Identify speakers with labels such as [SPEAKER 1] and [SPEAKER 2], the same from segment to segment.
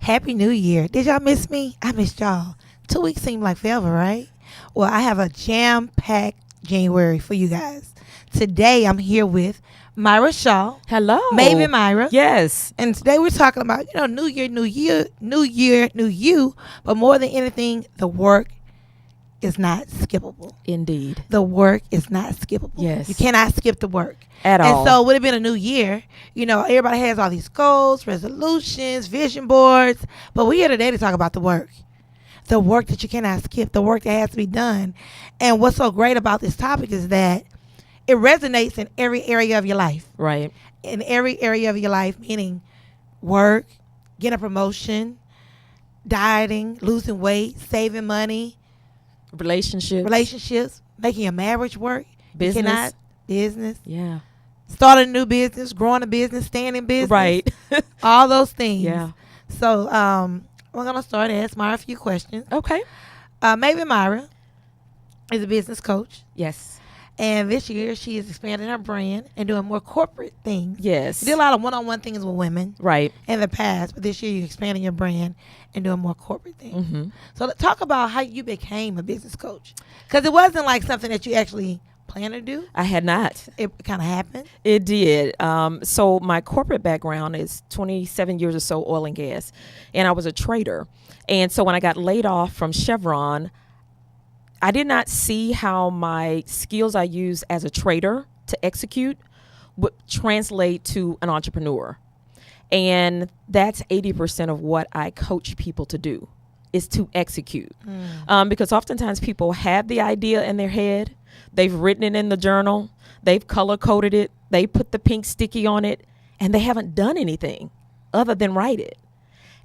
[SPEAKER 1] Happy New Year. Did y'all miss me? I missed y'all. 2 weeks seemed like forever, right? Well, I have a jam-packed January for you guys. Today, I'm here with Miara Shaw.
[SPEAKER 2] Hello.
[SPEAKER 1] Maybe Myra.
[SPEAKER 2] Yes.
[SPEAKER 1] And today we're talking about, new year, new you. But more than anything, the work is not skippable.
[SPEAKER 2] Indeed.
[SPEAKER 1] The work is not skippable.
[SPEAKER 2] Yes.
[SPEAKER 1] You cannot skip the work.
[SPEAKER 2] At all.
[SPEAKER 1] And so it would have been a new year. Everybody has all these goals, resolutions, vision boards. But we're here today to talk about the work. The work that you cannot skip. The work that has to be done. And what's so great about this topic is that it resonates in every area of your life.
[SPEAKER 2] Right.
[SPEAKER 1] In every area of your life, meaning work, getting a promotion, dieting, losing weight, saving money, relationships, making your marriage work.
[SPEAKER 2] Business.
[SPEAKER 1] Business.
[SPEAKER 2] Yeah.
[SPEAKER 1] Starting a new business, growing a business, staying in business.
[SPEAKER 2] Right.
[SPEAKER 1] All those things.
[SPEAKER 2] Yeah.
[SPEAKER 1] So we're going to start and ask Myra a few questions.
[SPEAKER 2] Okay.
[SPEAKER 1] Maybe Myra is a business coach.
[SPEAKER 2] Yes.
[SPEAKER 1] And this year she is expanding her brand and doing more corporate things.
[SPEAKER 2] Yes.
[SPEAKER 1] You did a lot of one-on-one things with women.
[SPEAKER 2] Right.
[SPEAKER 1] In the past, but this year you're expanding your brand and doing more corporate things.
[SPEAKER 2] Mm-hmm.
[SPEAKER 1] So let's talk about how you became a business coach. Because it wasn't like something that you actually planned to do.
[SPEAKER 2] I had not.
[SPEAKER 1] It kind of happened.
[SPEAKER 2] It did. So my corporate background is 27 years or so oil and gas. And I was a trader. And so when I got laid off from Chevron, I did not see how my skills I use as a trader to execute would translate to an entrepreneur. And that's 80% of what I coach people to do, is to execute. Because oftentimes people have the idea in their head. They've written it in the journal. They've color coded it. They put the pink sticky on it. And they haven't done anything other than write it.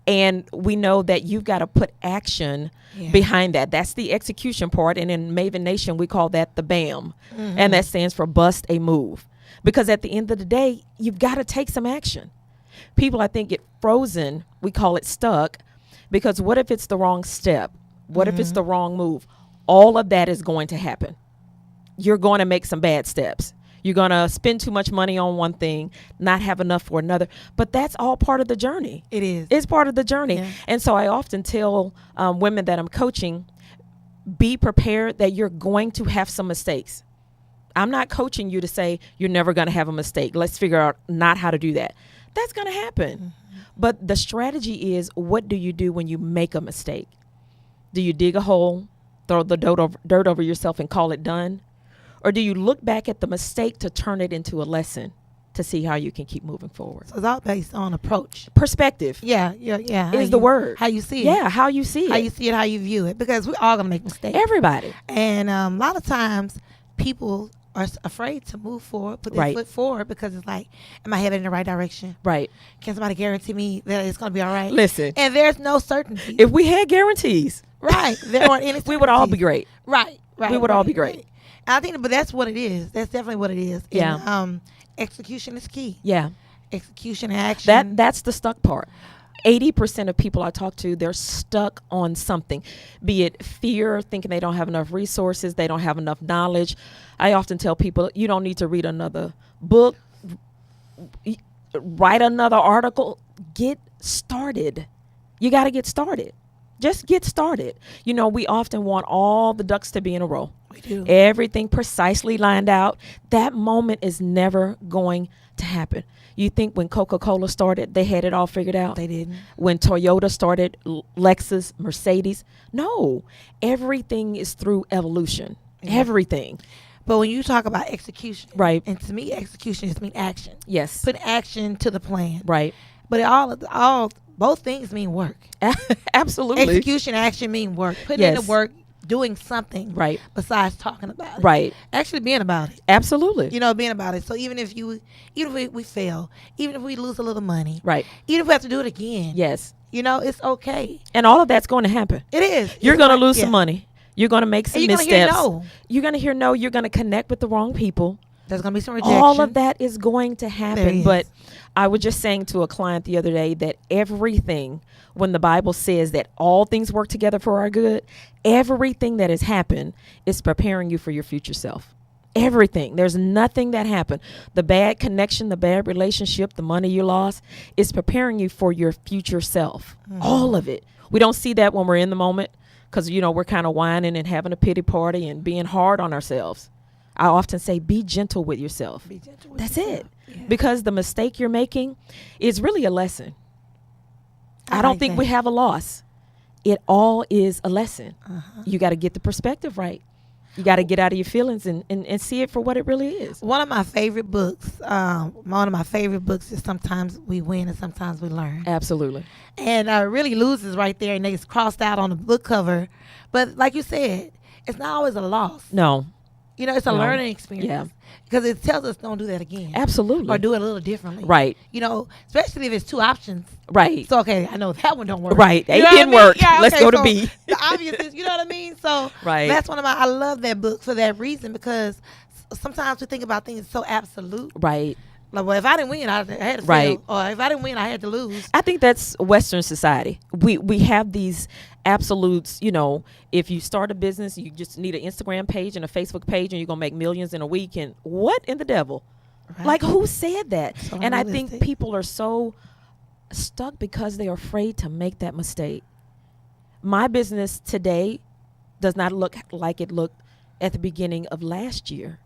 [SPEAKER 2] And we know that you've got to put action behind that. That's the execution part. And in Maven Nation, we call that the BAM. Mm-hmm. And that stands for bust a move. Because at the end of the day, you've got to take some action. People, I think, get frozen. We call it stuck. Because what if it's the wrong step? What if it's the wrong move? All of that is going to happen. You're going to make some bad steps. You're going to spend too much money on one thing, not have enough for another. But that's all part of the journey.
[SPEAKER 1] It is.
[SPEAKER 2] It's part of the journey.
[SPEAKER 1] Yeah.
[SPEAKER 2] And so I often tell women that I'm coaching, be prepared that you're going to have some mistakes. I'm not coaching you to say you're never going to have a mistake. Let's figure out not how to do that. That's going to happen. Mm-hmm. But the strategy is, what do you do when you make a mistake? Do you dig a hole, throw the dirt over yourself and call it done? Or do you look back at the mistake to turn it into a lesson to see how you can keep moving forward?
[SPEAKER 1] So it's all based on approach.
[SPEAKER 2] Perspective.
[SPEAKER 1] Yeah.
[SPEAKER 2] Is the word.
[SPEAKER 1] How you see it.
[SPEAKER 2] Yeah, how you see it.
[SPEAKER 1] How you see it, how you view it. Because we're all going to make mistakes.
[SPEAKER 2] Everybody.
[SPEAKER 1] And a lot of times people are afraid to move forward, put their foot forward, because it's like, am I headed in the right direction?
[SPEAKER 2] Right.
[SPEAKER 1] Can somebody guarantee me that it's going to be all right?
[SPEAKER 2] Listen.
[SPEAKER 1] And there's no certainty.
[SPEAKER 2] If we had guarantees.
[SPEAKER 1] Right. There aren't any
[SPEAKER 2] we would all be great.
[SPEAKER 1] Right.
[SPEAKER 2] We would all be great.
[SPEAKER 1] I think, but that's what it is. That's definitely what it is.
[SPEAKER 2] Yeah.
[SPEAKER 1] And, execution is key.
[SPEAKER 2] Yeah.
[SPEAKER 1] Execution and action.
[SPEAKER 2] That's the stuck part. 80% of people I talk to, they're stuck on something, be it fear, thinking they don't have enough resources, they don't have enough knowledge. I often tell people, you don't need to read another book, write another article. Get started. You got to get started. Just get started. We often want all the ducks to be in a row.
[SPEAKER 1] We do.
[SPEAKER 2] Everything precisely lined out. That moment is never going to happen. You think when Coca-Cola started, they had it all figured out?
[SPEAKER 1] They didn't.
[SPEAKER 2] When Toyota started, Lexus, Mercedes? No. Everything is through evolution. Yeah. Everything.
[SPEAKER 1] But when you talk about execution,
[SPEAKER 2] right?
[SPEAKER 1] And to me, execution just means action.
[SPEAKER 2] Yes.
[SPEAKER 1] Put action to the plan.
[SPEAKER 2] Right.
[SPEAKER 1] But both things mean work.
[SPEAKER 2] Absolutely.
[SPEAKER 1] Execution, action mean work. Putting in the work, doing something.
[SPEAKER 2] Right.
[SPEAKER 1] Besides talking about it.
[SPEAKER 2] Right.
[SPEAKER 1] Actually being about it.
[SPEAKER 2] Absolutely.
[SPEAKER 1] Being about it. So even if we fail, even if we lose a little money.
[SPEAKER 2] Right.
[SPEAKER 1] Even if we have to do it again.
[SPEAKER 2] Yes.
[SPEAKER 1] It's okay.
[SPEAKER 2] And all of that's going to happen.
[SPEAKER 1] It is.
[SPEAKER 2] You're going to lose some money. You're going to make some missteps.
[SPEAKER 1] You're going to hear
[SPEAKER 2] no. You're going to connect with the wrong people.
[SPEAKER 1] There's going to be some rejection.
[SPEAKER 2] All of that is going to happen. But I was just saying to a client the other day that everything, when the Bible says that all things work together for our good, everything that has happened is preparing you for your future self. Everything. There's nothing that happened. The bad connection, the bad relationship, the money you lost is preparing you for your future self. All of it. We don't see that when we're in the moment because, we're kind of whining and having a pity party and being hard on ourselves. I often say, be gentle with yourself.
[SPEAKER 1] Be gentle with
[SPEAKER 2] That's
[SPEAKER 1] yourself.
[SPEAKER 2] it.
[SPEAKER 1] Yeah.
[SPEAKER 2] Because the mistake you're making is really a lesson. I
[SPEAKER 1] I
[SPEAKER 2] don't
[SPEAKER 1] like
[SPEAKER 2] think
[SPEAKER 1] that.
[SPEAKER 2] we have a loss. It all is a lesson.
[SPEAKER 1] Uh-huh.
[SPEAKER 2] You got to get the perspective right. You got to get out of your feelings and see it for what it really is.
[SPEAKER 1] One of my favorite books, is Sometimes We Win and Sometimes We Learn.
[SPEAKER 2] Absolutely.
[SPEAKER 1] And really loses right there, and it's crossed out on the book cover. But like you said, it's not always a loss.
[SPEAKER 2] No.
[SPEAKER 1] It's a
[SPEAKER 2] No.
[SPEAKER 1] learning experience.
[SPEAKER 2] Yeah.
[SPEAKER 1] Because it tells us don't do that again.
[SPEAKER 2] Absolutely.
[SPEAKER 1] Or do it a little differently.
[SPEAKER 2] Right.
[SPEAKER 1] Especially if it's two options.
[SPEAKER 2] Right.
[SPEAKER 1] So, okay, I know that one don't work.
[SPEAKER 2] Right.
[SPEAKER 1] You
[SPEAKER 2] A
[SPEAKER 1] know what
[SPEAKER 2] didn't
[SPEAKER 1] I mean?
[SPEAKER 2] work.
[SPEAKER 1] Yeah,
[SPEAKER 2] Let's
[SPEAKER 1] okay,
[SPEAKER 2] go to
[SPEAKER 1] so
[SPEAKER 2] B.
[SPEAKER 1] The obvious is, you know what I mean? So,
[SPEAKER 2] Right.
[SPEAKER 1] that's I love that book for that reason, because sometimes we think about things so absolute.
[SPEAKER 2] Right.
[SPEAKER 1] Like, well, if I didn't win, I had to
[SPEAKER 2] Right.
[SPEAKER 1] fail. Or if I didn't win, I had to lose.
[SPEAKER 2] I think that's Western society. We have these absolutes. If you start a business, you just need an Instagram page and a Facebook page, and you're gonna make millions in a week. And what in the devil?
[SPEAKER 1] Right.
[SPEAKER 2] Like, who said that?
[SPEAKER 1] So
[SPEAKER 2] and I think
[SPEAKER 1] unrealistic.
[SPEAKER 2] people are so stuck because they're afraid to make that mistake. My business today does not look like it looked at the beginning of last year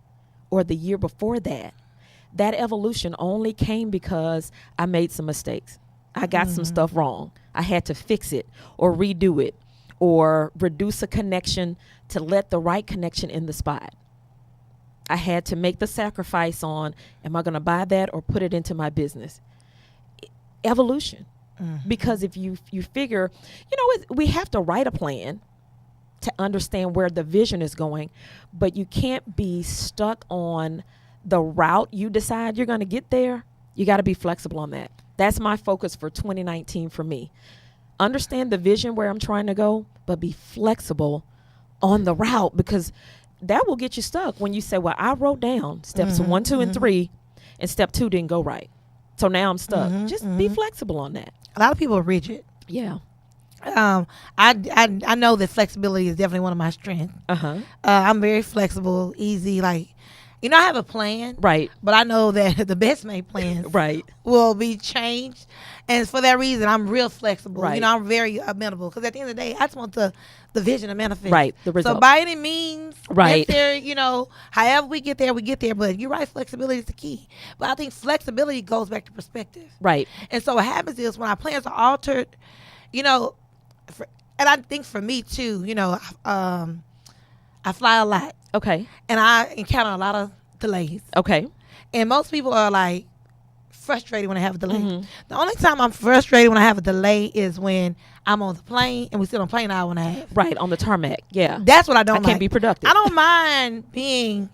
[SPEAKER 2] or the year before that. That evolution only came because I made some mistakes. I got some stuff wrong. I had to fix it or redo it or reduce a connection to let the right connection in the spot. I had to make the sacrifice on, am I going to buy that or put it into my business? Evolution. Because if you figure, we have to write a plan to understand where the vision is going, but you can't be stuck on the route you decide you're going to get there. You got to be flexible on that. That's my focus for 2019 for me. Understand the vision where I'm trying to go, but be flexible on the route, because that will get you stuck when you say, well, I wrote down steps 1, 2, and 3, and step 2 didn't go right. So now I'm stuck. Just be flexible on that.
[SPEAKER 1] A lot of people are rigid.
[SPEAKER 2] Yeah.
[SPEAKER 1] I know that flexibility is definitely one of my strengths. I'm very flexible, easy. Like, I have a plan.
[SPEAKER 2] Right.
[SPEAKER 1] But I know that the best made plans
[SPEAKER 2] Right.
[SPEAKER 1] will be changed. And for that reason, I'm real flexible.
[SPEAKER 2] Right.
[SPEAKER 1] I'm very amenable. Because at the end of the day, I just want the vision to manifest.
[SPEAKER 2] Right. The result.
[SPEAKER 1] So by any means
[SPEAKER 2] Right.
[SPEAKER 1] necessary, however we get there, we get there. But you're right, flexibility is the key. But I think flexibility goes back to perspective.
[SPEAKER 2] Right.
[SPEAKER 1] And so what happens is when our plans are altered, and I think for me too, I fly a lot.
[SPEAKER 2] Okay.
[SPEAKER 1] And I encounter a lot of delays.
[SPEAKER 2] Okay.
[SPEAKER 1] And most people are like frustrated when they have a delay. The only time I'm frustrated when I have a delay is when I'm on the plane and we sit on the plane an hour and a half.
[SPEAKER 2] Right. On the tarmac. Yeah.
[SPEAKER 1] That's what I don't
[SPEAKER 2] I
[SPEAKER 1] like.
[SPEAKER 2] can't be productive.
[SPEAKER 1] I don't mind being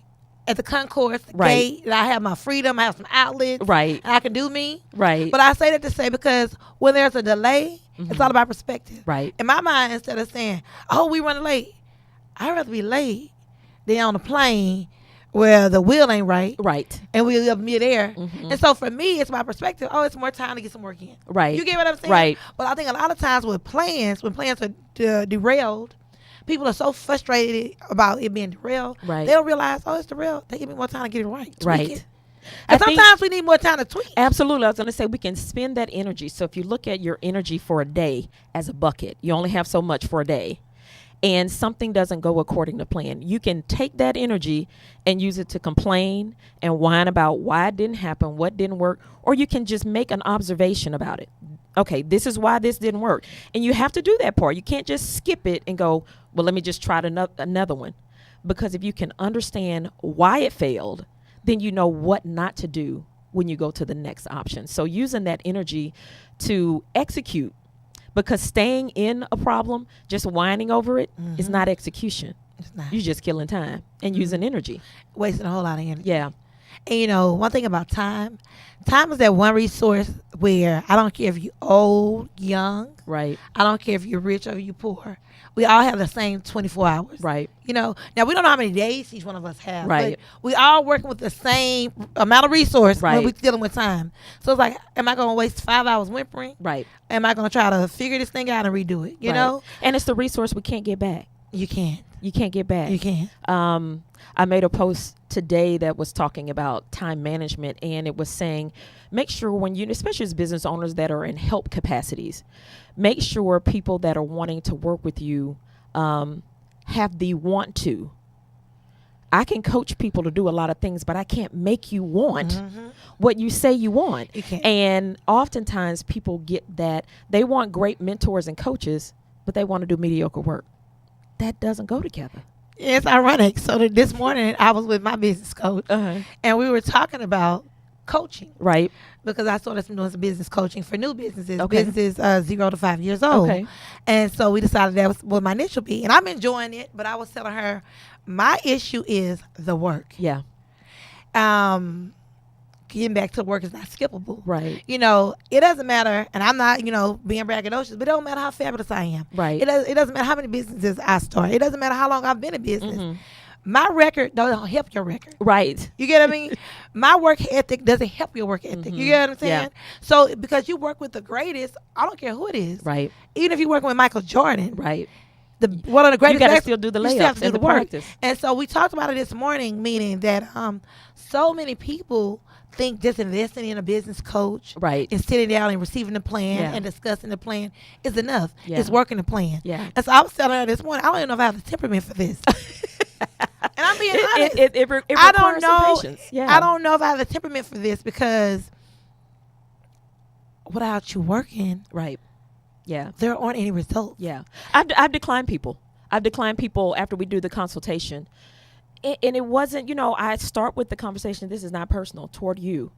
[SPEAKER 1] at the concourse
[SPEAKER 2] Right.
[SPEAKER 1] gate. And I have my freedom. I have some outlets.
[SPEAKER 2] Right.
[SPEAKER 1] And I can do me.
[SPEAKER 2] Right.
[SPEAKER 1] But I say that to say because when there's a delay, it's all about perspective.
[SPEAKER 2] Right.
[SPEAKER 1] In my mind, instead of saying, oh, we running late, I'd rather be late than on the plane where the wheel ain't right.
[SPEAKER 2] Right.
[SPEAKER 1] And we up midair. And so for me, it's my perspective. Oh, it's more time to get some work in.
[SPEAKER 2] Right.
[SPEAKER 1] You get what I'm saying?
[SPEAKER 2] Right.
[SPEAKER 1] But I think a lot of times when plans are derailed, people are so frustrated about it being derailed.
[SPEAKER 2] Right.
[SPEAKER 1] They don't realize, oh, it's derailed. They give me more time to get it right. Tweak
[SPEAKER 2] Right.
[SPEAKER 1] it.
[SPEAKER 2] I
[SPEAKER 1] And
[SPEAKER 2] think-
[SPEAKER 1] sometimes we need more time to tweak.
[SPEAKER 2] Absolutely. I was going to say we can spend that energy. So if you look at your energy for a day as a bucket, you only have so much for a day, and something doesn't go according to plan, you can take that energy and use it to complain and whine about why it didn't happen, what didn't work, or you can just make an observation about it. Okay, this is why this didn't work. And you have to do that part. You can't just skip it and go, well, let me just try another one. Because if you can understand why it failed, then you know what not to do when you go to the next option. So using that energy to execute, because staying in a problem, just whining over it, is not execution.
[SPEAKER 1] It's not.
[SPEAKER 2] You're just killing time and using energy.
[SPEAKER 1] Wasting a whole lot of energy.
[SPEAKER 2] Yeah.
[SPEAKER 1] And one thing about time is that one resource where I don't care if you're old, young,
[SPEAKER 2] Right.
[SPEAKER 1] I don't care if you're rich or you're poor. We all have the same 24 hours.
[SPEAKER 2] Right.
[SPEAKER 1] Now we don't know how many days each one of us have.
[SPEAKER 2] Right.
[SPEAKER 1] But we all working with the same amount of resource when
[SPEAKER 2] Right.
[SPEAKER 1] we're dealing with time. So it's like, am I going to waste 5 hours whimpering?
[SPEAKER 2] Right.
[SPEAKER 1] Am I going to try to figure this thing out and redo it? You
[SPEAKER 2] Right.
[SPEAKER 1] know?
[SPEAKER 2] And it's the resource we can't get back.
[SPEAKER 1] You can't.
[SPEAKER 2] You can't get back.
[SPEAKER 1] You can't.
[SPEAKER 2] I made a post today that was talking about time management, and it was saying, make sure when you, especially as business owners that are in help capacities, make sure people that are wanting to work with you have the want to. I can coach people to do a lot of things, but I can't make you want what you say you want.
[SPEAKER 1] You can't.
[SPEAKER 2] And oftentimes people get that they want great mentors and coaches, but they want to do mediocre work. That doesn't go together.
[SPEAKER 1] It's ironic. So this morning I was with my business coach, and we were talking about coaching.
[SPEAKER 2] Right.
[SPEAKER 1] Because I started doing some business coaching for new businesses,
[SPEAKER 2] Okay.
[SPEAKER 1] businesses 0 to 5 years old.
[SPEAKER 2] Okay.
[SPEAKER 1] And so we decided that was what my niche would be. And I'm enjoying it, but I was telling her, my issue is the work.
[SPEAKER 2] Yeah.
[SPEAKER 1] Getting back to work is not skippable.
[SPEAKER 2] Right.
[SPEAKER 1] You know, it doesn't matter, and I'm not, being braggadocious, but it don't matter how fabulous I am.
[SPEAKER 2] Right.
[SPEAKER 1] It doesn't matter how many businesses I start. It doesn't matter how long I've been in business. My record don't help your record.
[SPEAKER 2] Right.
[SPEAKER 1] You get what I mean? My work ethic doesn't help your work ethic. You get what I'm saying?
[SPEAKER 2] Yeah.
[SPEAKER 1] So because you work with the greatest, I don't care who it is.
[SPEAKER 2] Right.
[SPEAKER 1] Even if you're working with Michael Jordan,
[SPEAKER 2] Right.
[SPEAKER 1] one of the greatest.
[SPEAKER 2] You got to
[SPEAKER 1] best-
[SPEAKER 2] still do the
[SPEAKER 1] you still have
[SPEAKER 2] layups
[SPEAKER 1] to do
[SPEAKER 2] and
[SPEAKER 1] the
[SPEAKER 2] the
[SPEAKER 1] work.
[SPEAKER 2] practice.
[SPEAKER 1] And so we talked about it this morning, meaning that so many people think just investing in a business coach,
[SPEAKER 2] Right.
[SPEAKER 1] and sitting down and receiving the plan
[SPEAKER 2] Yeah.
[SPEAKER 1] and discussing the plan is enough.
[SPEAKER 2] Yeah.
[SPEAKER 1] It's working the plan.
[SPEAKER 2] Yeah.
[SPEAKER 1] And so I was telling her this morning, I don't even know if I have the temperament for this. And I'm being honest.
[SPEAKER 2] It
[SPEAKER 1] I don't
[SPEAKER 2] requires
[SPEAKER 1] know.
[SPEAKER 2] some patience. Yeah.
[SPEAKER 1] I don't know if I have the temperament for this because without you working,
[SPEAKER 2] Right. Yeah.
[SPEAKER 1] there aren't any results.
[SPEAKER 2] Yeah. I've declined people. I've declined people after we do the consultation. And it wasn't, I start with the conversation. This is not personal toward you,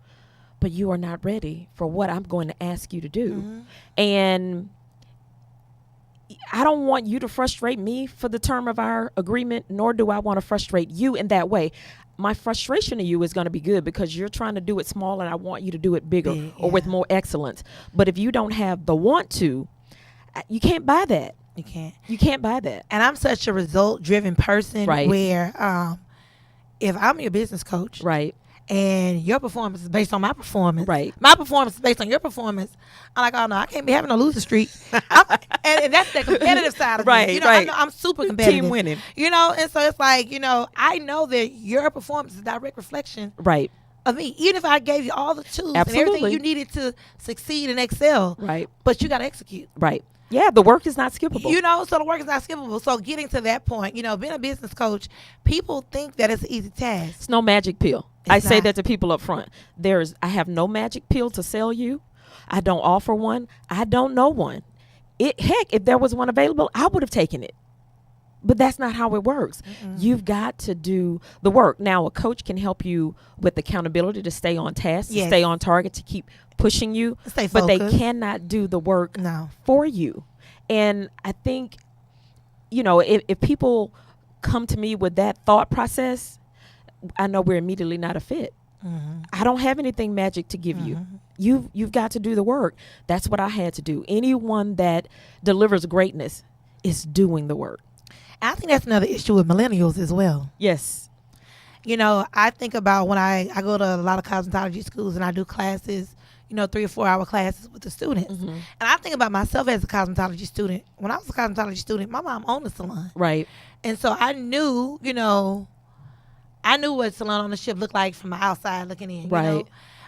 [SPEAKER 2] but you are not ready for what I'm going to ask you to do. And I don't want you to frustrate me for the term of our agreement, nor do I want to frustrate you in that way. My frustration to you is going to be good because you're trying to do it small and I want you to do it bigger or with more excellence. But if you don't have the want to, you can't buy that.
[SPEAKER 1] You can't.
[SPEAKER 2] You can't buy that.
[SPEAKER 1] And I'm such a result-driven person
[SPEAKER 2] Right.
[SPEAKER 1] where if I'm your business coach
[SPEAKER 2] Right.
[SPEAKER 1] and your performance is based on my performance,
[SPEAKER 2] Right.
[SPEAKER 1] my performance is based on your performance, I'm like, oh, no, I can't be having a losing streak. And that's the competitive side of
[SPEAKER 2] Right,
[SPEAKER 1] me.
[SPEAKER 2] right.
[SPEAKER 1] I'm super competitive.
[SPEAKER 2] Team winning.
[SPEAKER 1] And so it's like, I know that your performance is a direct reflection
[SPEAKER 2] Right.
[SPEAKER 1] of me. Even if I gave you all the tools and
[SPEAKER 2] Absolutely.
[SPEAKER 1] everything you needed to succeed and excel,
[SPEAKER 2] Right.
[SPEAKER 1] but you got to execute.
[SPEAKER 2] Right. Yeah, the work is not skippable.
[SPEAKER 1] So the work is not skippable. So getting to that point, being a business coach, people think that it's an easy task.
[SPEAKER 2] It's no magic pill.
[SPEAKER 1] It's
[SPEAKER 2] I say
[SPEAKER 1] not.
[SPEAKER 2] that to people up front. I have no magic pill to sell you. I don't offer one. I don't know one. Heck, if there was one available, I would have taken it. But that's not how it works. You've got to do the work. Now, a coach can help you with accountability to stay on task, to
[SPEAKER 1] Yes.
[SPEAKER 2] stay on target, to keep pushing you.
[SPEAKER 1] Stay
[SPEAKER 2] But they
[SPEAKER 1] focused.
[SPEAKER 2] cannot do the work
[SPEAKER 1] No.
[SPEAKER 2] for you. And I think, if people come to me with that thought process, I know we're immediately not a fit. I don't have anything magic to give you. You've got to do the work. That's what I had to do. Anyone that delivers greatness is doing the work.
[SPEAKER 1] I think that's another issue with millennials as well.
[SPEAKER 2] Yes.
[SPEAKER 1] I think about when I go to a lot of cosmetology schools and I do classes, 3 or 4 hour classes with the students. And I think about myself as a cosmetology student. When I was a cosmetology student, my mom owned a salon.
[SPEAKER 2] Right.
[SPEAKER 1] And so I knew, I knew what salon ownership looked like from the outside looking in.
[SPEAKER 2] Right.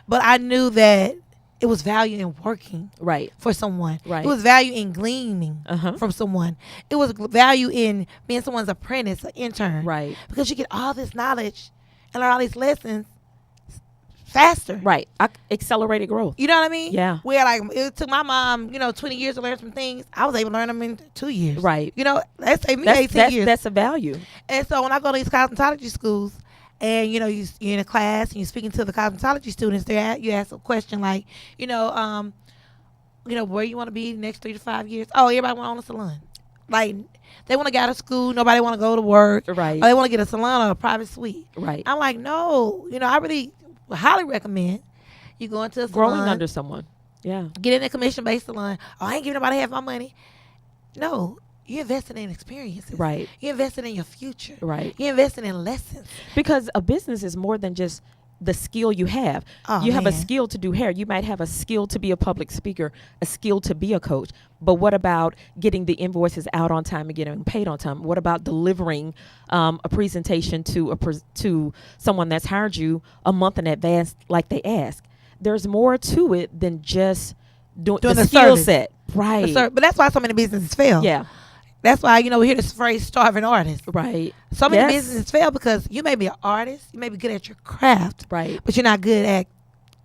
[SPEAKER 1] But I knew that it was value in working
[SPEAKER 2] Right.
[SPEAKER 1] for someone.
[SPEAKER 2] Right.
[SPEAKER 1] It was value in gleaning from someone. It was value in being someone's apprentice, an intern.
[SPEAKER 2] Right.
[SPEAKER 1] Because you get all this knowledge and learn all these lessons faster.
[SPEAKER 2] Right. Accelerated growth.
[SPEAKER 1] You know what I mean?
[SPEAKER 2] Yeah.
[SPEAKER 1] Where it took my mom, 20 years to learn some things. I was able to learn them in 2 years.
[SPEAKER 2] Right.
[SPEAKER 1] That saved me 18 years.
[SPEAKER 2] That's a value.
[SPEAKER 1] And so when I go to these cosmetology schools, and you're in a class and you're speaking to the cosmetology students, you ask a question like, where you want to be the next 3 to 5 years? Oh, everybody want to own a salon. Like they want to get out of school, nobody want to go to work,
[SPEAKER 2] Right.
[SPEAKER 1] Or they want to get a salon or a private suite.
[SPEAKER 2] Right.
[SPEAKER 1] I'm like, no, I really highly recommend you go into a salon,
[SPEAKER 2] Growing under someone. Yeah.
[SPEAKER 1] get in a commission-based salon. Oh, I ain't giving nobody half my money. No. You're investing in experiences.
[SPEAKER 2] Right.
[SPEAKER 1] You're investing in your future.
[SPEAKER 2] Right.
[SPEAKER 1] You're investing in lessons.
[SPEAKER 2] Because a business is more than just the skill you have.
[SPEAKER 1] Oh,
[SPEAKER 2] You have a
[SPEAKER 1] man.
[SPEAKER 2] skill to do hair. You might have a skill to be a public speaker, a skill to be a coach. But what about getting the invoices out on time and getting paid on time? What about delivering a presentation to someone that's hired you a month in advance like they ask? There's more to it than just doing the skill
[SPEAKER 1] service.
[SPEAKER 2] set. Right.
[SPEAKER 1] But that's why so many businesses fail.
[SPEAKER 2] Yeah.
[SPEAKER 1] That's why, we hear this phrase starving artists.
[SPEAKER 2] Right.
[SPEAKER 1] So many
[SPEAKER 2] Yes.
[SPEAKER 1] businesses fail because you may be an artist, you may be good at your craft,
[SPEAKER 2] Right.
[SPEAKER 1] but you're not good at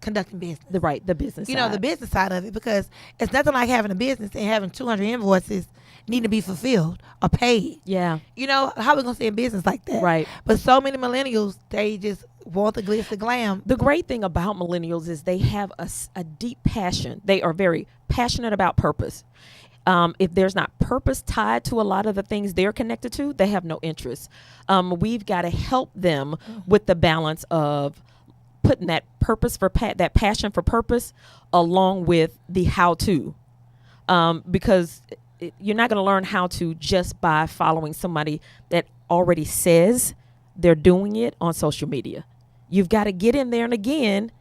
[SPEAKER 1] conducting business.
[SPEAKER 2] The business side.
[SPEAKER 1] The business side of it, because it's nothing like having a business and having 200 invoices need to be fulfilled or paid.
[SPEAKER 2] Yeah.
[SPEAKER 1] How we going to stay in business like that?
[SPEAKER 2] Right.
[SPEAKER 1] But so many millennials, they just want the glitz, the glam.
[SPEAKER 2] The great thing about millennials is they have a deep passion. They are very passionate about purpose. If there's not purpose tied to a lot of the things they're connected to, they have no interest. We've got to help them with the balance of putting that purpose for that passion for purpose along with the how to, because you're not going to learn how to just by following somebody that already says they're doing it on social media. You've got to get in there and again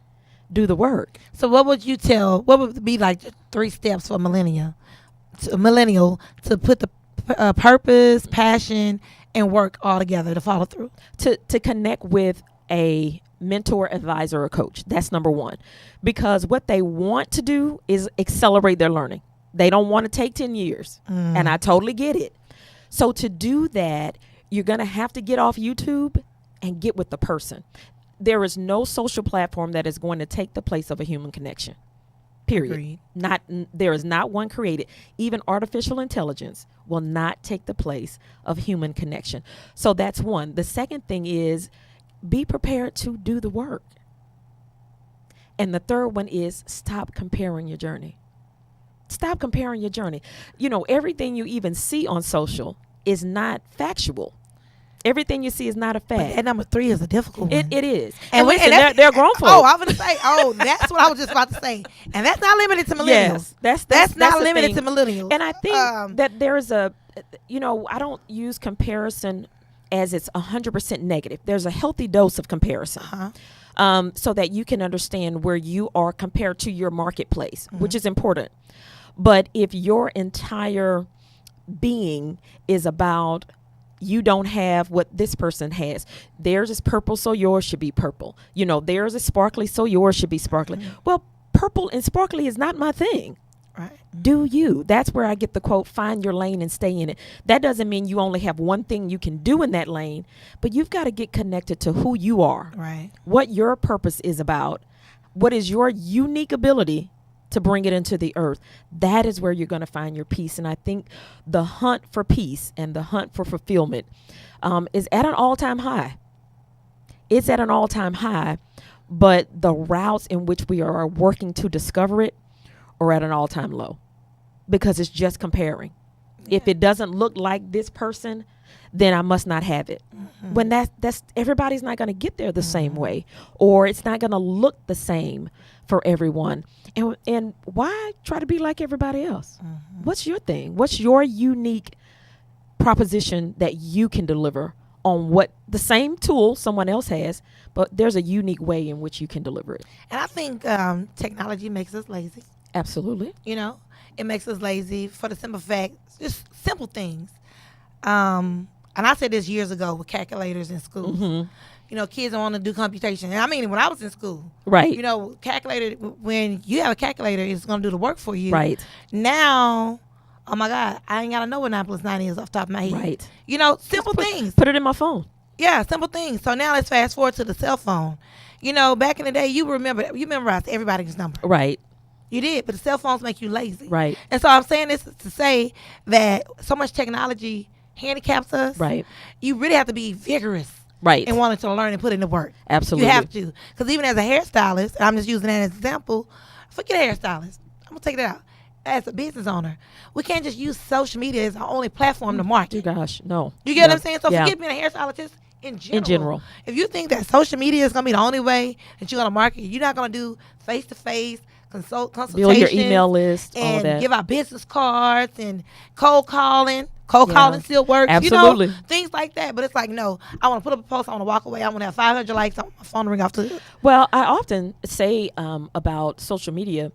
[SPEAKER 2] do the work.
[SPEAKER 1] So what would be like the 3 steps for a millennial to put the purpose, passion, and work all together to follow through?
[SPEAKER 2] To connect with a mentor, advisor, or coach. That's number 1. Because what they want to do is accelerate their learning. They don't want to take 10 years. And I totally get it. So to do that, you're going to have to get off YouTube and get with the person. There is no social platform that is going to take the place of a human connection. Period.
[SPEAKER 1] Agreed.
[SPEAKER 2] There is not one created. Even artificial intelligence will not take the place of human connection. So that's one. The second thing is be prepared to do the work. And the third one is stop comparing your journey. Stop comparing your journey. Everything you even see on social is not factual. Everything you see is not a fact.
[SPEAKER 1] But number 3 is a difficult one.
[SPEAKER 2] It is.
[SPEAKER 1] And
[SPEAKER 2] listen, they're grown folks.
[SPEAKER 1] Oh, I'm going to say, that's what I was just about to say. And that's not limited to millennials.
[SPEAKER 2] Yes,
[SPEAKER 1] that's not
[SPEAKER 2] the
[SPEAKER 1] limited
[SPEAKER 2] thing.
[SPEAKER 1] to millennials.
[SPEAKER 2] And I think that there is I don't use comparison as it's 100% negative. There's a healthy dose of comparison. So that you can understand where you are compared to your marketplace, which is important. But if your entire being is about you don't have what this person has, theirs is purple, so yours should be purple. Theirs is sparkly, so yours should be sparkly. Well, purple and sparkly is not my thing.
[SPEAKER 1] Right.
[SPEAKER 2] Do you? That's where I get the quote, find your lane and stay in it. That doesn't mean you only have one thing you can do in that lane, but you've got to get connected to who you are.
[SPEAKER 1] Right.
[SPEAKER 2] What your purpose is about. What is your unique ability to bring it into the earth? That is where you're going to find your peace. And I think the hunt for peace and the hunt for fulfillment is at an all-time high. It's at an all-time high, but the routes in which we are working to discover it are at an all-time low because it's just comparing. Yeah. If it doesn't look like this person, then I must not have it. When that's everybody's not going to get there the same way, or it's not going to look the same for everyone. And why try to be like everybody else? What's your thing? What's your unique proposition that you can deliver on what the same tool someone else has, but there's a unique way in which you can deliver it?
[SPEAKER 1] And I think technology makes us lazy.
[SPEAKER 2] Absolutely.
[SPEAKER 1] It makes us lazy for the simple fact, just simple things. And I said this years ago with calculators in schools. Kids don't want to do computation. And I mean, when I was in school,
[SPEAKER 2] right?
[SPEAKER 1] Calculator. When you have a calculator, it's going to do the work for you.
[SPEAKER 2] Right.
[SPEAKER 1] Now, oh my God, I ain't got to know what 9 plus 9 is off the top of my head.
[SPEAKER 2] Right.
[SPEAKER 1] Simple things.
[SPEAKER 2] Put it in my phone.
[SPEAKER 1] Yeah, simple things. So now let's fast forward to the cell phone. Back in the day, you memorized everybody's number.
[SPEAKER 2] Right.
[SPEAKER 1] You did, but the cell phones make you lazy.
[SPEAKER 2] Right.
[SPEAKER 1] And so I'm saying this to say that so much technology handicaps us.
[SPEAKER 2] Right.
[SPEAKER 1] You really have to be vigorous.
[SPEAKER 2] Right.
[SPEAKER 1] And wanting to learn and put in the work.
[SPEAKER 2] Absolutely.
[SPEAKER 1] You have to. Because even as a hairstylist, and I'm just using that as an example, forget a hairstylist. I'm going to take it out. As a business owner, we can't just use social media as our only platform to market.
[SPEAKER 2] Gosh, no.
[SPEAKER 1] You get what I'm saying? So forget being a hairstylist in general.
[SPEAKER 2] In
[SPEAKER 1] If you think that social media is going to be the only way that you're going to market, you're not going to do face-to-face consultation.
[SPEAKER 2] Build your email list,
[SPEAKER 1] and
[SPEAKER 2] all that.
[SPEAKER 1] give out business cards and cold calling. Cold
[SPEAKER 2] Yeah.
[SPEAKER 1] calling still works.
[SPEAKER 2] Absolutely.
[SPEAKER 1] You know, things like that. But it's like, no, I want to put up a post. I want to walk away. I want to have 500 likes. I want my phone to ring off to.
[SPEAKER 2] Well, I often say about social media,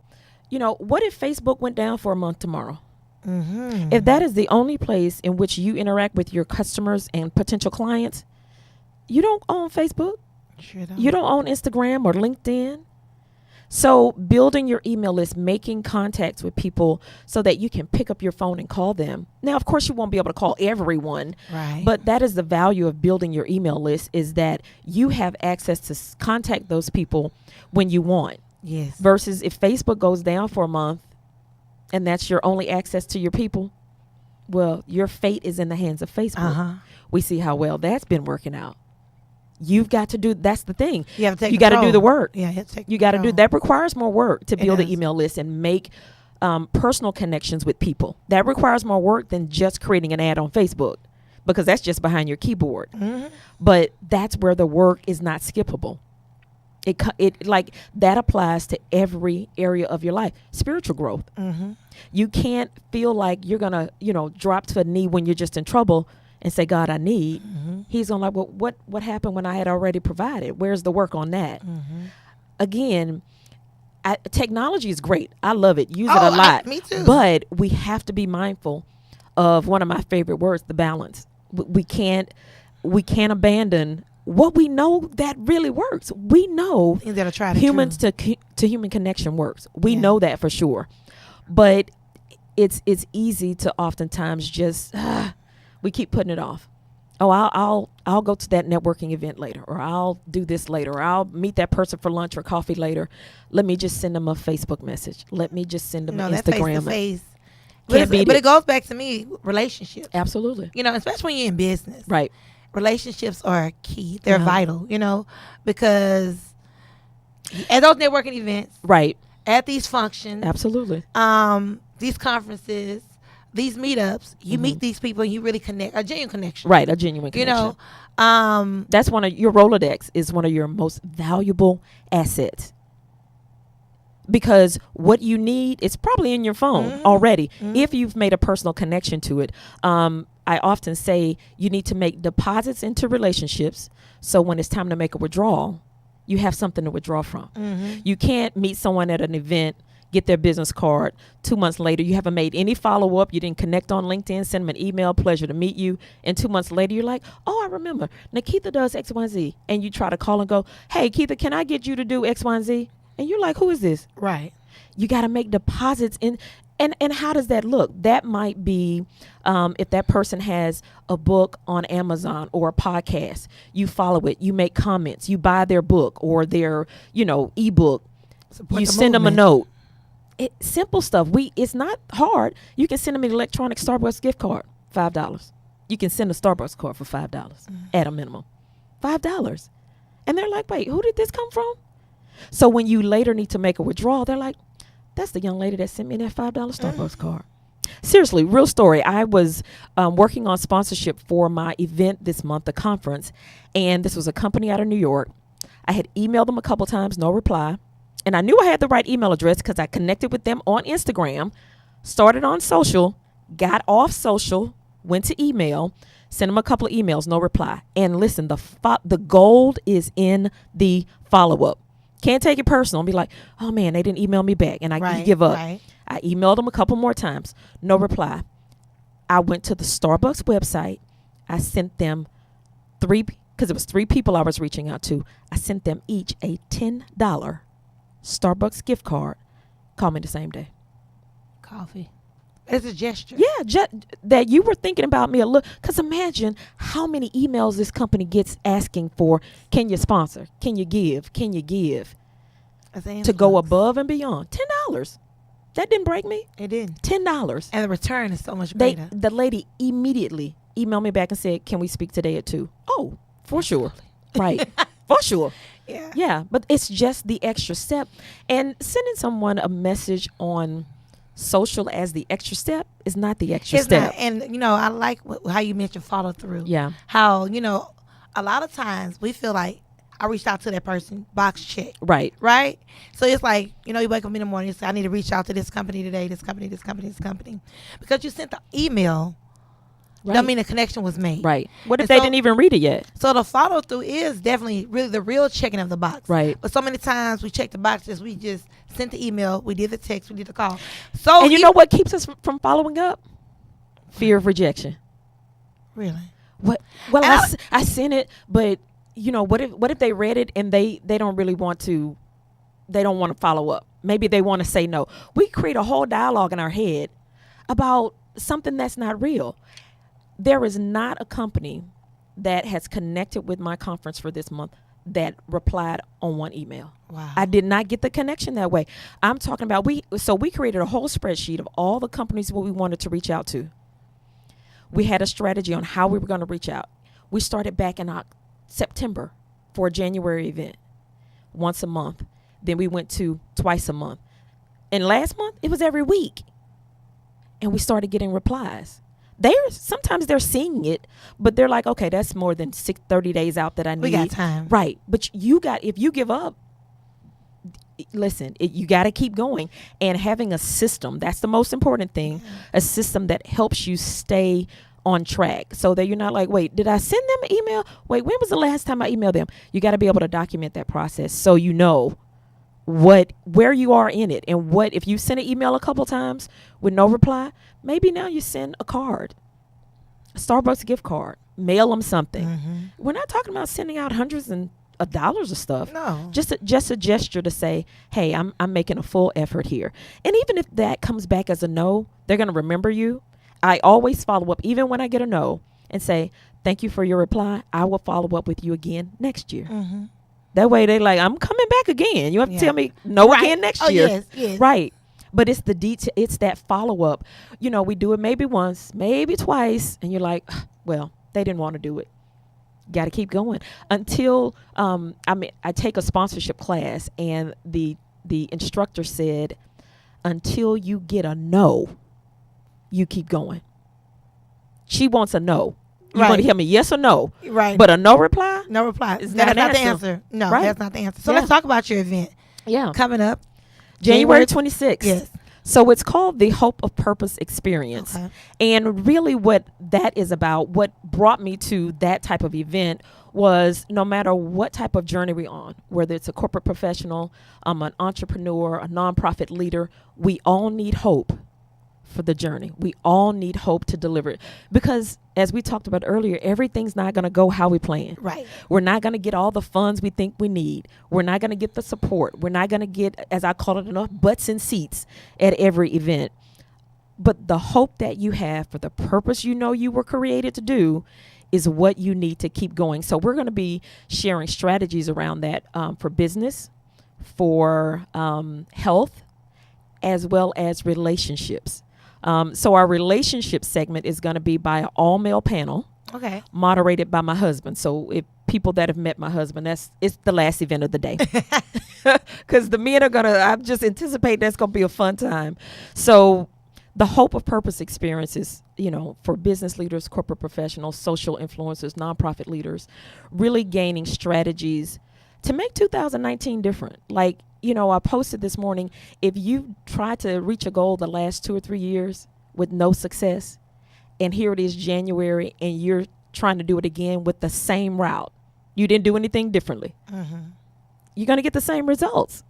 [SPEAKER 2] what if Facebook went down for a month tomorrow?
[SPEAKER 1] Mm-hmm.
[SPEAKER 2] If that is the only place in which you interact with your customers and potential clients, you don't own Facebook.
[SPEAKER 1] Sure don't.
[SPEAKER 2] You don't own Instagram or LinkedIn. So building your email list, making contacts with people so that you can pick up your phone and call them. Now, of course, you won't be able to call everyone,
[SPEAKER 1] Right.
[SPEAKER 2] but that is the value of building your email list, is that you have access to contact those people when you want.
[SPEAKER 1] Yes.
[SPEAKER 2] Versus if Facebook goes down for a month and that's your only access to your people, well, your fate is in the hands of Facebook.
[SPEAKER 1] Uh-huh.
[SPEAKER 2] We see how well that's been working out. You've got to do, that's the thing.
[SPEAKER 1] You have to take
[SPEAKER 2] You got to do
[SPEAKER 1] control.
[SPEAKER 2] the work.
[SPEAKER 1] Yeah, you have to take
[SPEAKER 2] You got to do,
[SPEAKER 1] control.
[SPEAKER 2] that requires more work to
[SPEAKER 1] It
[SPEAKER 2] build an
[SPEAKER 1] does.
[SPEAKER 2] email list and make personal connections with people. That requires more work than just creating an ad on Facebook, because that's just behind your keyboard.
[SPEAKER 1] Mm-hmm.
[SPEAKER 2] But that's where the work is not skippable. It like that applies to every area of your life. Spiritual growth.
[SPEAKER 1] Mm-hmm.
[SPEAKER 2] You can't feel like you're gonna, drop to a knee when you're just in trouble and say, God, I need.
[SPEAKER 1] Mm-hmm.
[SPEAKER 2] He's gonna like, well, what happened when I had already provided? Where's the work on that?
[SPEAKER 1] Mm-hmm.
[SPEAKER 2] Again, technology is great. I love it. Use it a lot.
[SPEAKER 1] Me too.
[SPEAKER 2] But we have to be mindful of one of my favorite words, the balance. We can't abandon what we know that really works. We know
[SPEAKER 1] Things that are tried and
[SPEAKER 2] humans
[SPEAKER 1] true.
[SPEAKER 2] to human connection works. We
[SPEAKER 1] Yeah.
[SPEAKER 2] know that for sure. But it's easy to oftentimes just we keep putting it off. Oh, I'll go to that networking event later, or I'll do this later, or I'll meet that person for lunch or coffee later. Let me just send them a Facebook message. Let me just send them an
[SPEAKER 1] that
[SPEAKER 2] Instagram.
[SPEAKER 1] face-to-face.
[SPEAKER 2] Can't beat
[SPEAKER 1] But
[SPEAKER 2] it.
[SPEAKER 1] it goes back to me, relationships.
[SPEAKER 2] Absolutely.
[SPEAKER 1] Especially when you're in business.
[SPEAKER 2] Right.
[SPEAKER 1] Relationships are key. They're
[SPEAKER 2] Uh-huh.
[SPEAKER 1] vital, because at those networking events,
[SPEAKER 2] Right.
[SPEAKER 1] at these functions,
[SPEAKER 2] Absolutely.
[SPEAKER 1] these conferences, these meetups, you meet these people and you really connect, a genuine connection.
[SPEAKER 2] Right. A genuine connection. That's one of your Rolodex is one of your most valuable assets. Because what you need is probably in your phone already. If you've made a personal connection to it. I often say you need to make deposits into relationships. So when it's time to make a withdrawal, you have something to withdraw from. You can't meet someone at an event, get their business card. 2 months later, you haven't made any follow-up. You didn't connect on LinkedIn, send them an email, pleasure to meet you. And 2 months later, you're like, oh, I remember. NaKeitha does X, Y, and Z. And you try to call and go, hey, Keitha, can I get you to do X, Y, and Z? And you're like, who is this?
[SPEAKER 1] Right.
[SPEAKER 2] You got to make deposits in. And how does that look? That might be if that person has a book on Amazon or a podcast, you follow it, you make comments, you buy their book or their, ebook,
[SPEAKER 1] Support
[SPEAKER 2] you
[SPEAKER 1] the
[SPEAKER 2] send them a
[SPEAKER 1] movement.
[SPEAKER 2] note. Simple stuff. It's not hard. You can send them an electronic Starbucks gift card, $5. You can send a Starbucks card for $5 at a minimum. $5. And they're like, wait, who did this come from? So when you later need to make a withdrawal, they're like, that's the young lady that sent me that $5 Starbucks card. Seriously, real story. I was working on sponsorship for my event this month, the conference, and this was a company out of New York. I had emailed them a couple times, no reply. And I knew I had the right email address because I connected with them on Instagram, started on social, got off social, went to email, sent them a couple of emails, no reply. And listen, the gold is in the follow-up. Can't take it personal and be like, oh, man, they didn't email me back. And I give up.
[SPEAKER 1] Right.
[SPEAKER 2] I emailed them a couple more times. No reply. I went to the Starbucks website. I sent them because it was 3 people I was reaching out to. I sent them each a $10 Starbucks gift card. Call me the same day.
[SPEAKER 1] Coffee. It's a gesture.
[SPEAKER 2] Yeah, that you were thinking about me a little. Because imagine how many emails this company gets asking for, can you sponsor? Can you give? Can you give? To go above and beyond. $10. That didn't break me.
[SPEAKER 1] It didn't.
[SPEAKER 2] $10.
[SPEAKER 1] And the return is so much greater.
[SPEAKER 2] The lady immediately emailed me back and said, can we speak today at 2? Oh, for sure. Right. For sure.
[SPEAKER 1] Yeah.
[SPEAKER 2] Yeah. But it's just the extra step. And sending someone a message on social as the extra step is not the extra
[SPEAKER 1] It's
[SPEAKER 2] step.
[SPEAKER 1] not. And, I like how you mentioned follow through.
[SPEAKER 2] Yeah.
[SPEAKER 1] How, a lot of times we feel like I reached out to that person, box check.
[SPEAKER 2] Right.
[SPEAKER 1] Right? So it's like, you wake up in the morning and say, I need to reach out to this company today, this company, this company, this company. Because you sent the email,
[SPEAKER 2] Right.
[SPEAKER 1] Don't mean the connection was made.
[SPEAKER 2] Right. What if
[SPEAKER 1] And
[SPEAKER 2] they
[SPEAKER 1] so-
[SPEAKER 2] didn't even read it yet?
[SPEAKER 1] So the follow through is definitely really the real checking of the box.
[SPEAKER 2] Right.
[SPEAKER 1] But so many times we check the boxes, we just sent the email, we did the text, we did the call. So
[SPEAKER 2] And you know what keeps us from following up? Fear of rejection.
[SPEAKER 1] Really?
[SPEAKER 2] What? Well,
[SPEAKER 1] And
[SPEAKER 2] I sent it, but you know, what if they read it and they don't really want to, they don't want to follow up. Maybe they want to say no. We create a whole dialogue in our head about something that's not real. There is not a company that has connected with my conference for this month that replied on one email.
[SPEAKER 1] Wow.
[SPEAKER 2] I did not get the connection that way. I'm talking about we created a whole spreadsheet of all the companies what we wanted to reach out to. We had a strategy on how we were going to reach out. We started back in September for a January event, once a month. Then we went to twice a month. And last month, it was every week. And we started getting replies. Sometimes they're seeing it, but they're like, okay, that's more than 30 days out that I need.
[SPEAKER 1] We got time.
[SPEAKER 2] Right. But if you give up, listen, you got to keep going. And having a system, that's the most important thing, a system that helps you stay on track so that you're not like, wait, did I send them an email? Wait, when was the last time I emailed them? You got to be able to document that process so you know where you are in it, and what if you send an email a couple times with no reply, maybe now you send a card, a Starbucks gift card, mail them something.
[SPEAKER 1] Mm-hmm.
[SPEAKER 2] We're not talking about sending out hundreds of dollars of stuff.
[SPEAKER 1] No.
[SPEAKER 2] Just a gesture to say, hey, I'm making a full effort here. And even if that comes back as a no, they're going to remember you. I always follow up, even when I get a no, and say, thank you for your reply. I will follow up with you again next year.
[SPEAKER 1] Mm-hmm.
[SPEAKER 2] That way they like, I'm coming back again. You have to tell me no
[SPEAKER 1] Right.
[SPEAKER 2] again next
[SPEAKER 1] Oh,
[SPEAKER 2] year.
[SPEAKER 1] yes.
[SPEAKER 2] Right. But it's the detail. It's that follow up. You know, we do it maybe once, maybe twice. And you're like, well, they didn't want to do it. Got to keep going until, I take a sponsorship class, and the instructor said, until you get a no, you keep going. She wants a no. You want to hear me yes or no?
[SPEAKER 1] Right.
[SPEAKER 2] But a no reply?
[SPEAKER 1] No reply.
[SPEAKER 2] It's
[SPEAKER 1] That's
[SPEAKER 2] not
[SPEAKER 1] not
[SPEAKER 2] an
[SPEAKER 1] the
[SPEAKER 2] answer.
[SPEAKER 1] answer. No,
[SPEAKER 2] Right.
[SPEAKER 1] that's not the answer. So
[SPEAKER 2] Yeah.
[SPEAKER 1] let's talk about your event
[SPEAKER 2] Yeah.
[SPEAKER 1] coming up.
[SPEAKER 2] January 26th.
[SPEAKER 1] Yes.
[SPEAKER 2] So it's called the Hope of Purpose Experience.
[SPEAKER 1] Okay.
[SPEAKER 2] And really what that is about, what brought me to that type of event was no matter what type of journey we're on, whether it's a corporate professional, an entrepreneur, a nonprofit leader, we all need hope for the journey. We all need hope to deliver it. Because as we talked about earlier, everything's not going to go how we plan.
[SPEAKER 1] Right.
[SPEAKER 2] We're not going to get all the funds we think we need. We're not going to get the support. We're not going to get, as I call it, enough butts in seats at every event. But the hope that you have for the purpose you know you were created to do is what you need to keep going. So we're going to be sharing strategies around that for business, for health, as well as relationships. So our relationship segment is going to be by an all-male panel,
[SPEAKER 1] Okay.
[SPEAKER 2] moderated by my husband. So if people that have met my husband, it's the last event of the day. Because the men are going to, I just anticipate that's going to be a fun time. So the Hope of Purpose experience is, for business leaders, corporate professionals, social influencers, nonprofit leaders, really gaining strategies to make 2019 different. Like, I posted this morning, if you tried to reach a goal the last 2 or 3 years with no success, and here it is January, and you're trying to do it again with the same route, you didn't do anything differently, you're going to get the same results.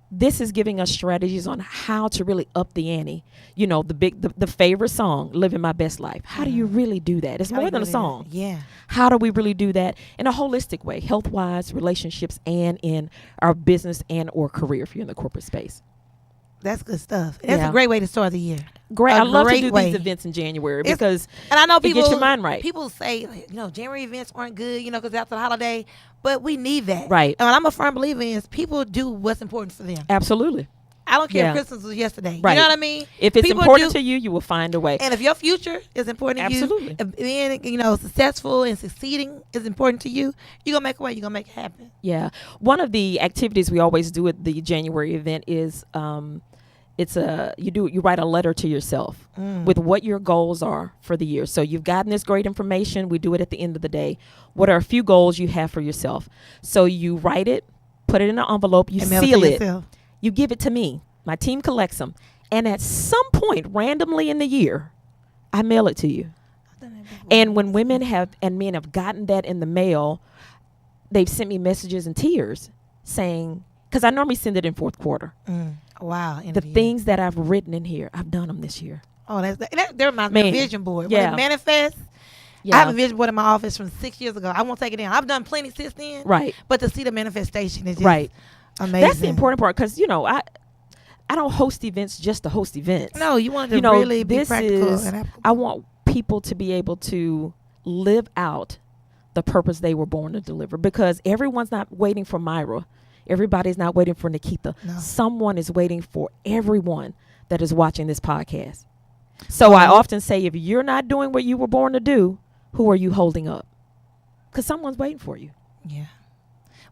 [SPEAKER 2] This is giving us strategies on how to really up the ante. The favorite song, Living My Best Life. How do you really do that? It's more than a song.
[SPEAKER 1] Yeah.
[SPEAKER 2] How do we really do that in a holistic way, health-wise, relationships, and in our business and or career if you're in the corporate space?
[SPEAKER 1] That's good stuff. That's
[SPEAKER 2] Yeah.
[SPEAKER 1] a great way to start the year.
[SPEAKER 2] Great.
[SPEAKER 1] A
[SPEAKER 2] I love to
[SPEAKER 1] great
[SPEAKER 2] do
[SPEAKER 1] way.
[SPEAKER 2] these events in January
[SPEAKER 1] It's-
[SPEAKER 2] because
[SPEAKER 1] And I know
[SPEAKER 2] it
[SPEAKER 1] people
[SPEAKER 2] gets your mind right.
[SPEAKER 1] People say, January events aren't good, because after the holiday, but we need that.
[SPEAKER 2] Right.
[SPEAKER 1] And what I'm a firm believer in is people do what's important for them.
[SPEAKER 2] Absolutely.
[SPEAKER 1] I don't care
[SPEAKER 2] Yeah.
[SPEAKER 1] if Christmas was yesterday.
[SPEAKER 2] Right.
[SPEAKER 1] You know what I mean?
[SPEAKER 2] If it's
[SPEAKER 1] People
[SPEAKER 2] important
[SPEAKER 1] do-
[SPEAKER 2] to you, you will find a way.
[SPEAKER 1] And if your future is important to
[SPEAKER 2] Absolutely.
[SPEAKER 1] you, if being successful and succeeding is important to you, you're gonna make a way. You're gonna make it happen.
[SPEAKER 2] Yeah. One of the activities we always do at the January event is you write a letter to yourself with what your goals are for the year. So you've gotten this great information. We do it at the end of the day. What are a few goals you have for yourself? So you write it, put it in an envelope, you
[SPEAKER 1] And mail it to
[SPEAKER 2] seal it,
[SPEAKER 1] yourself.
[SPEAKER 2] you give it to me. My team collects them. And at some point, randomly in the year, I mail it to you.
[SPEAKER 1] I've done
[SPEAKER 2] And when women have and men have gotten that in the mail, they've sent me messages in tears saying, because I normally send it in fourth quarter.
[SPEAKER 1] Wow.
[SPEAKER 2] The things that I've written in here, I've done them this year.
[SPEAKER 1] Oh, that reminds me of a vision board.
[SPEAKER 2] Yeah.
[SPEAKER 1] When it manifests,
[SPEAKER 2] Yeah.
[SPEAKER 1] I have a vision board in my office from 6 years ago. I won't take it down. I've done plenty since then.
[SPEAKER 2] Right.
[SPEAKER 1] But to see the manifestation is just
[SPEAKER 2] Right.
[SPEAKER 1] amazing.
[SPEAKER 2] That's the important part, because, I don't host events just to host events.
[SPEAKER 1] No, you want to really be practical.
[SPEAKER 2] I want people to be able to live out the purpose they were born to deliver, because everyone's not waiting for Myra. Everybody's not waiting for NaKeitha.
[SPEAKER 1] No.
[SPEAKER 2] Someone is waiting for everyone that is watching this podcast. So I often say, if you're not doing what you were born to do, who are you holding up? Because someone's waiting for you.
[SPEAKER 1] Yeah.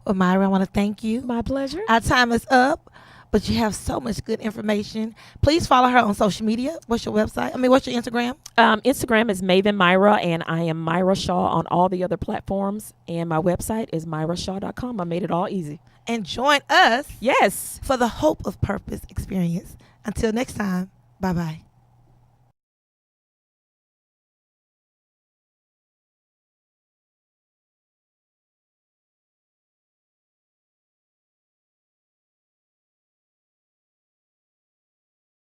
[SPEAKER 1] Well, Myra, I want to thank you.
[SPEAKER 2] My pleasure.
[SPEAKER 1] Our time is up, but you have so much good information. Please follow her on social media. What's your website? What's your Instagram?
[SPEAKER 2] Instagram is Maven Myra, and I am Miara Shaw on all the other platforms. And my website is MyraShaw.com. I made it all easy.
[SPEAKER 1] And join us
[SPEAKER 2] Yes.
[SPEAKER 1] for the Hope of Purpose experience. Until next time, bye-bye.